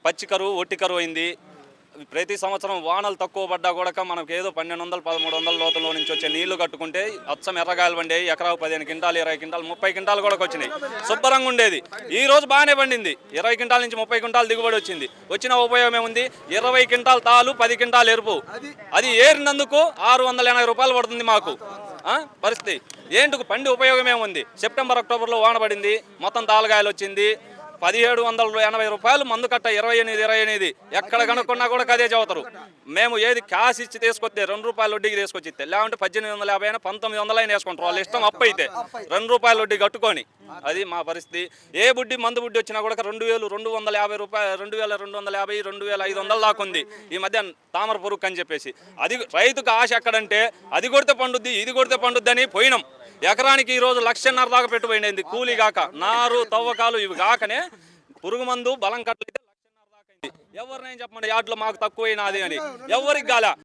పచ్చి కరువు ఒట్టి కరువు అయింది. ప్రతి సంవత్సరం వానలు తక్కువ పడ్డా కూడా మనకు ఏదో 1200 1300 లోతుల్లో నుంచి వచ్చే నీళ్లు కట్టుకుంటే అచ్చం ఎర్రగాయలు పండేవి. ఎకరాకు 15 క్వింటాలు 20 క్వింటాలు 30 క్వింటాలు కూడా వచ్చినాయి. శుభ్రంగా ఉండేది. ఈ రోజు బాగానే పండింది. 20 క్వింటాల నుంచి 30 క్వింటాలు దిగుబడి వచ్చింది. వచ్చిన ఉపయోగం ఏముంది? 20 క్వింటాలు తాలు 10 క్వింటాలు ఎరుపు. అది ఏరినందుకు 680 రూపాయలు పడుతుంది మాకు. పరిస్థితి ఏంటికి పండి ఉపయోగం ఏముంది? సెప్టెంబర్ అక్టోబర్లో వాన పడింది, మొత్తం తాలుగాయలు వచ్చింది. 1780 రూపాయలు మందు కట్ట 28 ఎక్కడ కనుక్కున్నా కూడా అదే చదువుతారు. మేము ఏది క్యాష్ ఇచ్చి తీసుకొస్తే 2 రూపాయల వడ్డీకి తీసుకొచ్చి ఇస్తే, లేకుంటే 1850 అయినా 1900 అయినా వేసుకుంటారు. వాళ్ళు ఇష్టం అప్పు అయితే 2 రూపాయల వడ్డీ కట్టుకొని. అది మా పరిస్థితి. ఏ బుడ్డి మందు బుడ్డి వచ్చినా కూడా 2250 రూపాయలు 2250 2500 దాకా ఉంది ఈ మధ్య తామర పురుగు అని చెప్పేసి. అది రైతుకు ఆశ ఎక్కడంటే అది కొడితే పండుద్ది ఇది కొడితే పండుద్ది అని పోయినాం. ఎకరానికి ఈరోజు 1,50,000 దాకా పెట్టుబడి కూలీ కాక, నారు తవ్వకాలు ఇవి కాకనే పురుగు మందు బలం కట్టలైతే 1,50,000 దాకా అయింది. ఎవరినైనా చెప్పండి యాడ్లో మాకు తక్కువైనది అని, ఎవరికి గాల.